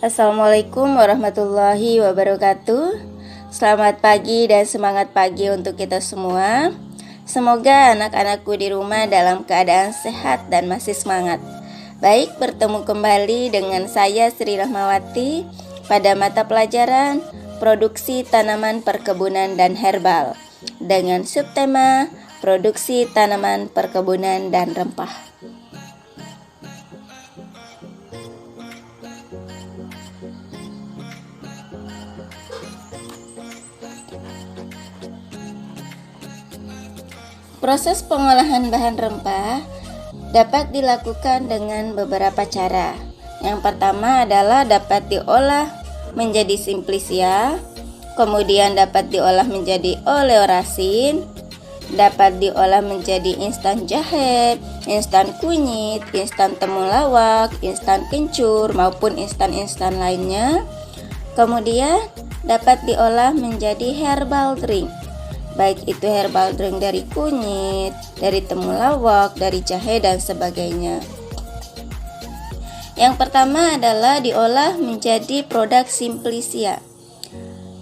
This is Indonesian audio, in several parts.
Assalamualaikum warahmatullahi wabarakatuh. Selamat pagi dan semangat pagi untuk kita semua. Semoga anak-anakku di rumah dalam keadaan sehat dan masih semangat. Baik, bertemu kembali dengan saya Sri Rahmawati pada mata pelajaran Produksi Tanaman Perkebunan dan Herbal dengan subtema Produksi Tanaman Perkebunan dan Rempah. Proses pengolahan bahan rempah dapat dilakukan dengan beberapa cara. Yang pertama adalah dapat diolah menjadi simplicia, kemudian dapat diolah menjadi oleorasin, dapat diolah menjadi instan jahe, instan kunyit, instan temulawak, instan kencur, maupun instan-instan lainnya. Kemudian dapat diolah menjadi herbal drink, baik itu herbal drink dari kunyit, dari temulawak, dari jahe dan sebagainya. Yang pertama adalah diolah menjadi produk simplicia.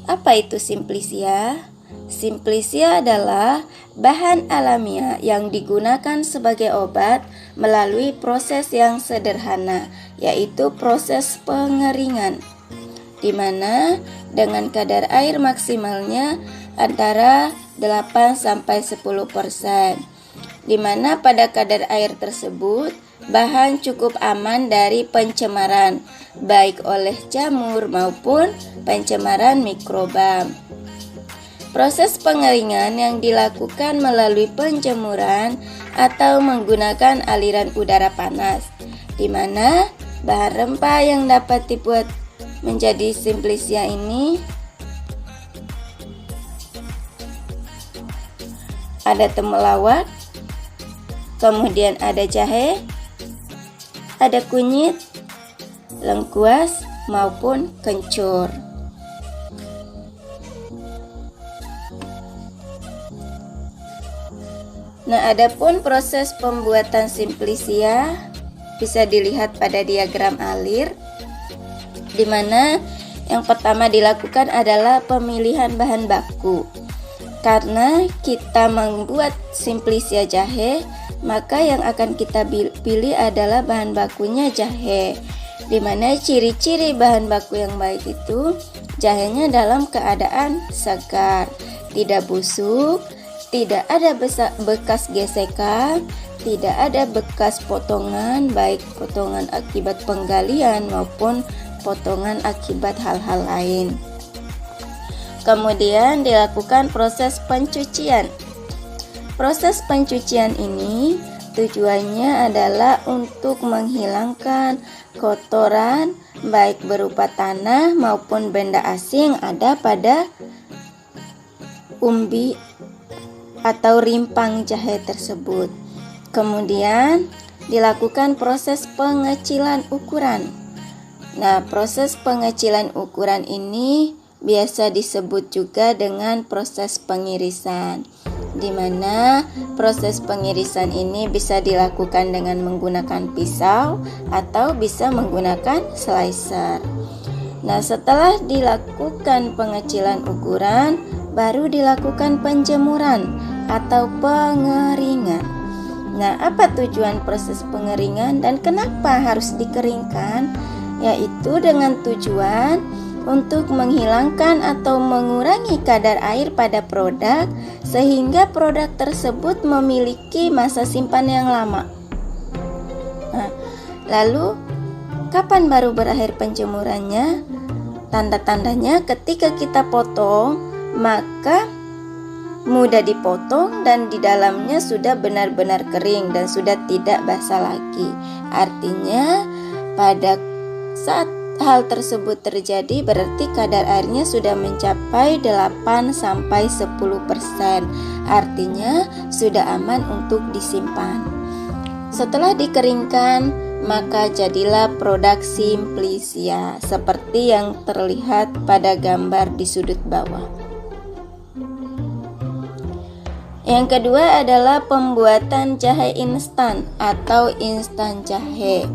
Apa itu simplicia? Simplicia adalah bahan alamiah yang digunakan sebagai obat melalui proses yang sederhana, yaitu proses pengeringan, di mana dengan kadar air maksimalnya antara 8-10%, di mana pada kadar air tersebut bahan cukup aman dari pencemaran baik oleh jamur maupun pencemaran mikroba. Proses pengeringan yang dilakukan melalui penjemuran atau menggunakan aliran udara panas, di mana bahan rempah yang dapat dibuat menjadi simplicia ini ada temulawak, kemudian ada jahe, ada kunyit, lengkuas maupun kencur. Nah, adapun proses pembuatan simplicia bisa dilihat pada diagram alir, di mana yang pertama dilakukan adalah pemilihan bahan baku. Karena kita membuat simplicia jahe, maka yang akan kita pilih adalah bahan bakunya jahe, di mana ciri-ciri bahan baku yang baik itu jahenya dalam keadaan segar, tidak busuk, tidak ada bekas gesekan, tidak ada bekas potongan, baik potongan akibat penggalian maupun potongan akibat hal-hal lain. Kemudian dilakukan proses pencucian. Proses pencucian ini tujuannya adalah untuk menghilangkan kotoran baik berupa tanah maupun benda asing ada pada umbi atau rimpang jahe tersebut. Kemudian dilakukan proses pengecilan ukuran. Nah, proses pengecilan ukuran ini biasa disebut juga dengan proses pengirisan, di mana proses pengirisan ini bisa dilakukan dengan menggunakan pisau atau bisa menggunakan slicer. Nah, setelah dilakukan pengecilan ukuran, baru dilakukan penjemuran atau pengeringan. Nah, apa tujuan proses pengeringan dan kenapa harus dikeringkan? Yaitu dengan tujuan untuk menghilangkan atau mengurangi kadar air pada produk sehingga produk tersebut memiliki masa simpan yang lama. Nah, lalu kapan baru berakhir penjemurannya? Tanda-tandanya ketika kita potong, maka mudah dipotong dan di dalamnya sudah benar-benar kering dan sudah tidak basah lagi. Artinya pada saat hal tersebut terjadi berarti kadar airnya sudah mencapai 8-10%. Artinya sudah aman untuk disimpan. Setelah dikeringkan, maka jadilah produk simplicia seperti yang terlihat pada gambar di sudut bawah. Yang kedua adalah pembuatan jahe instan atau instan jahe,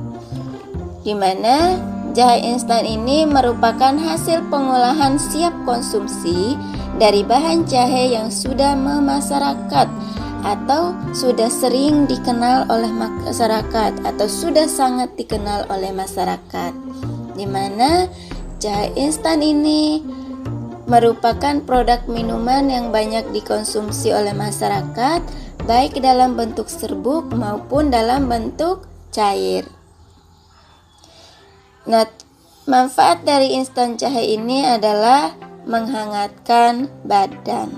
di mana Jahe instan ini merupakan hasil pengolahan siap konsumsi dari bahan jahe yang sudah memasyarakat atau sudah sering dikenal oleh masyarakat atau sudah sangat dikenal oleh masyarakat, di mana jahe instan ini merupakan produk minuman yang banyak dikonsumsi oleh masyarakat, baik dalam bentuk serbuk maupun dalam bentuk cair. Nah, manfaat dari instan jahe ini adalah menghangatkan badan.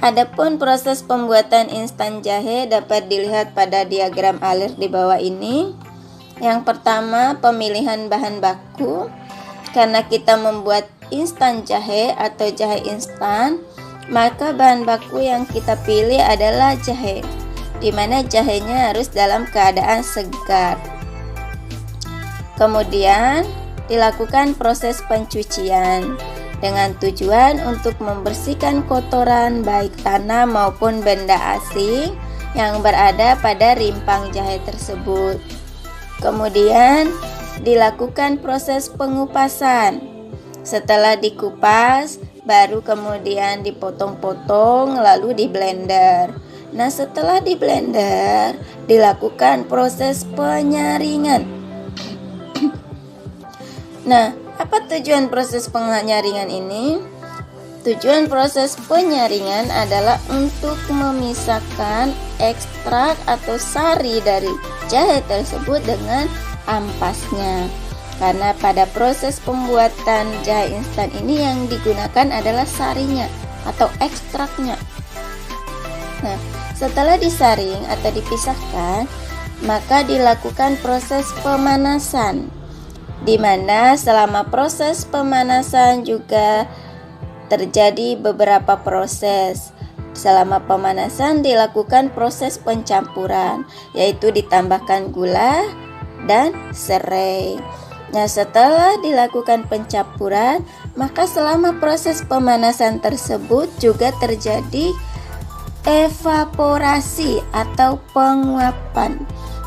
Adapun proses pembuatan instan jahe dapat dilihat pada diagram alir di bawah ini. Yang pertama, pemilihan bahan baku. Karena kita membuat instan jahe atau jahe instan, maka bahan baku yang kita pilih adalah jahe, di mana jahenya harus dalam keadaan segar. Kemudian dilakukan proses pencucian dengan tujuan untuk membersihkan kotoran baik tanah maupun benda asing yang berada pada rimpang jahe tersebut. Kemudian dilakukan proses pengupasan. Setelah dikupas, baru kemudian dipotong-potong lalu di blender. Nah, setelah di blender dilakukan proses penyaringan. Nah, apa tujuan proses penyaringan ini? Tujuan proses penyaringan adalah untuk memisahkan ekstrak atau sari dari jahe tersebut dengan ampasnya. Karena pada proses pembuatan jahe instan ini yang digunakan adalah sarinya atau ekstraknya. Nah, setelah disaring atau dipisahkan, maka dilakukan proses pemanasan, di mana selama proses pemanasan juga terjadi beberapa proses. Selama pemanasan dilakukan proses pencampuran, yaitu ditambahkan gula dan serai. Nah, setelah dilakukan pencampuran, maka selama proses pemanasan tersebut juga terjadi evaporasi atau penguapan,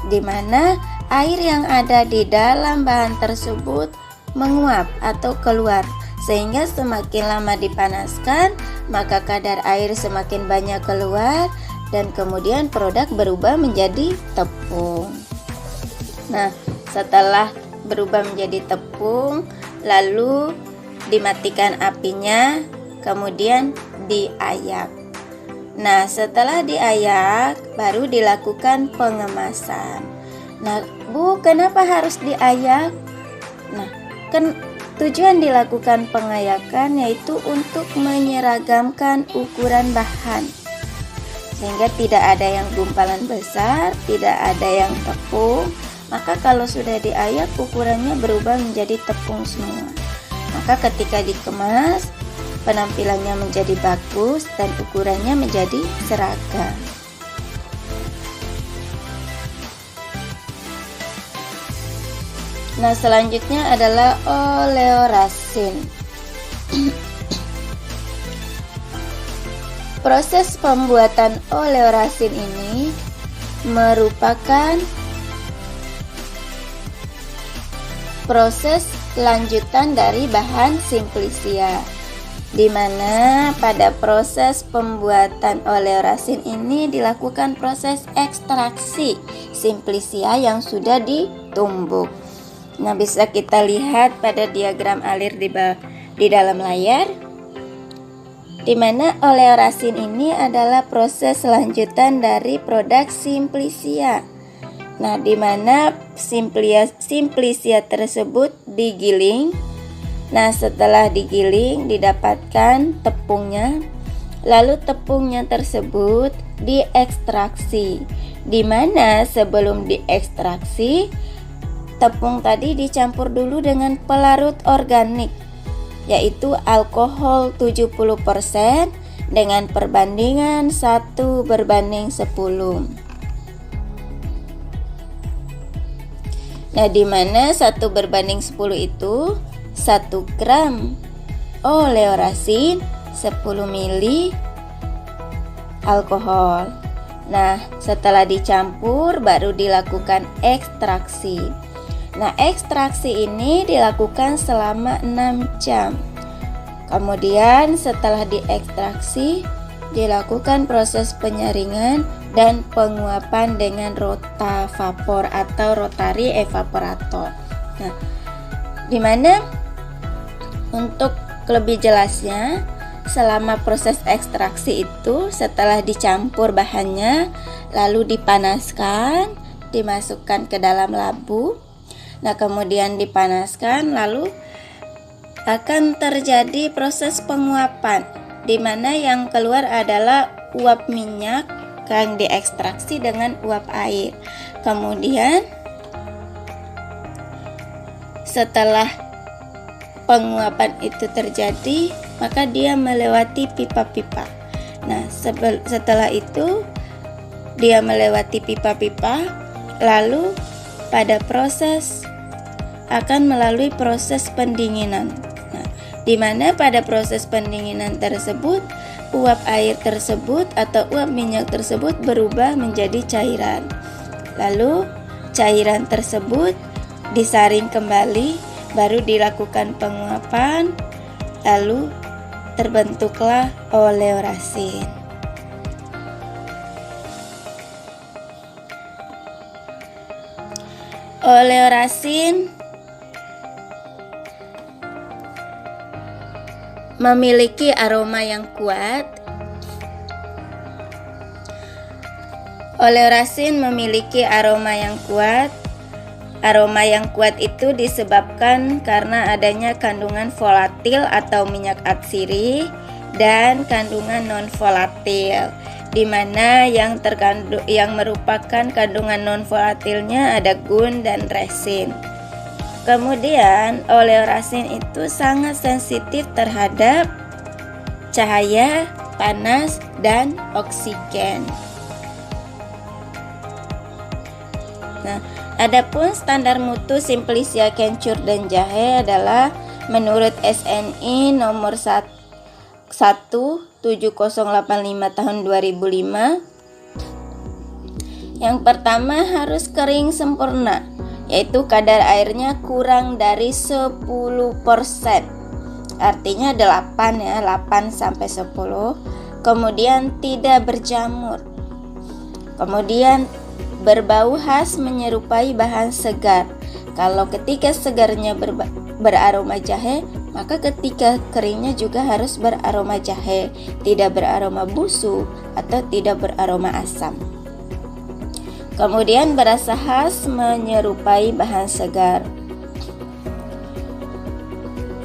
di mana air yang ada di dalam bahan tersebut menguap atau keluar, sehingga semakin lama dipanaskan, maka kadar air semakin banyak keluar dan kemudian produk berubah menjadi tepung. Nah, setelah berubah menjadi tepung, lalu dimatikan apinya, kemudian diayak. Nah, setelah diayak, baru dilakukan pengemasan. Nah, Bu, kenapa harus diayak? Nah, tujuan dilakukan pengayakan yaitu untuk menyeragamkan ukuran bahan, sehingga tidak ada yang gumpalan besar, tidak ada yang tepung. Maka kalau sudah diayak, ukurannya berubah menjadi tepung semua. Maka ketika dikemas, penampilannya menjadi bagus dan ukurannya menjadi seragam. Nah, selanjutnya adalah oleorasin. Proses pembuatan oleorasin ini merupakan proses lanjutan dari bahan simplisia, di mana pada proses pembuatan oleorasin ini dilakukan proses ekstraksi simplisia yang sudah ditumbuk. Nah, bisa kita lihat pada diagram alir di dalam layar, di mana oleorasin ini adalah proses lanjutan dari produk simplisia. Nah, di mana simplisia tersebut digiling. Nah, setelah digiling didapatkan tepungnya. Lalu tepungnya tersebut diekstraksi, di mana sebelum diekstraksi tepung tadi dicampur dulu dengan pelarut organik, yaitu alkohol 70% dengan perbandingan 1:10. Nah, di mana 1:10 itu 1 gram oleorasin 10 ml alkohol. Nah, setelah dicampur baru dilakukan ekstraksi. Nah, ekstraksi ini dilakukan selama 6 jam. Kemudian setelah diekstraksi, dilakukan proses penyaringan dan penguapan dengan rotavapor atau rotary evaporator. Nah, dimana untuk lebih jelasnya, selama proses ekstraksi itu setelah dicampur bahannya, lalu dipanaskan, dimasukkan ke dalam labu. Nah, kemudian dipanaskan, lalu akan terjadi proses penguapan, di mana yang keluar adalah uap minyak yang diekstraksi dengan uap air. Kemudian setelah penguapan itu terjadi, maka dia melewati pipa-pipa. Nah, setelah itu dia melewati pipa-pipa, lalu pada proses akan melalui proses pendinginan. Nah, di mana pada proses pendinginan tersebut, uap air tersebut atau uap minyak tersebut berubah menjadi cairan. Lalu cairan tersebut disaring kembali, baru dilakukan penguapan, lalu terbentuklah oleorasin. Oleorasin memiliki aroma yang kuat. Oleorasin memiliki aroma yang kuat. Aroma yang kuat itu disebabkan karena adanya kandungan volatil atau minyak atsiri dan kandungan non-volatil, di mana yang merupakan kandungan non-volatilnya ada gun dan resin. Kemudian oleorasin itu sangat sensitif terhadap cahaya, panas, dan oksigen. Nah, adapun standar mutu Simplicia kencur dan jahe adalah menurut SNI nomor 17085 tahun 2005. Yang pertama harus kering sempurna, yaitu kadar airnya kurang dari 10%. Artinya 8 ya, 8 sampai 10. Kemudian tidak berjamur. Kemudian berbau khas menyerupai bahan segar. Kalau ketika segarnya beraroma jahe, maka ketika keringnya juga harus beraroma jahe, tidak beraroma busuk atau tidak beraroma asam. Kemudian berasa khas menyerupai bahan segar.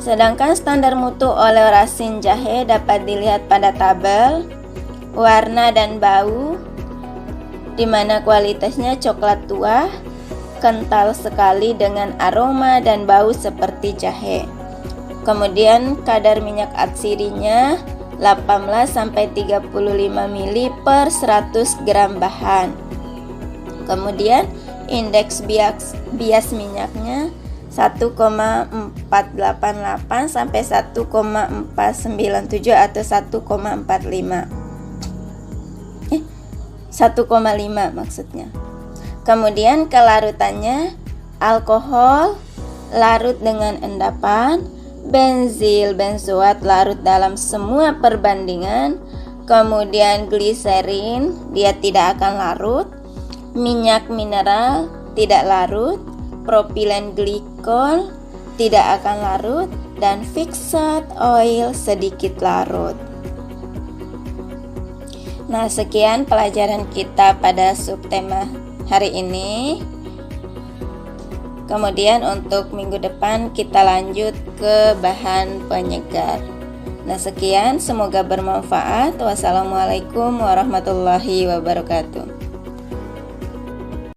Sedangkan standar mutu oleorasin jahe dapat dilihat pada tabel, warna dan bau, di mana kualitasnya coklat tua, kental sekali dengan aroma dan bau seperti jahe. Kemudian kadar minyak atsirinya 18-35 ml per 100 gram bahan. Kemudian indeks bias minyaknya 1,488 sampai 1,497 atau 1,5 maksudnya. Kemudian kelarutannya alkohol larut dengan endapan, benzil benzoat larut dalam semua perbandingan, kemudian gliserin dia tidak akan larut, minyak mineral tidak larut, propilen glikol tidak akan larut, dan fixed oil sedikit larut. Nah, sekian pelajaran kita pada subtema hari ini. Kemudian untuk minggu depan kita lanjut ke bahan penyegar. Nah, sekian, semoga bermanfaat. Wassalamualaikum warahmatullahi wabarakatuh.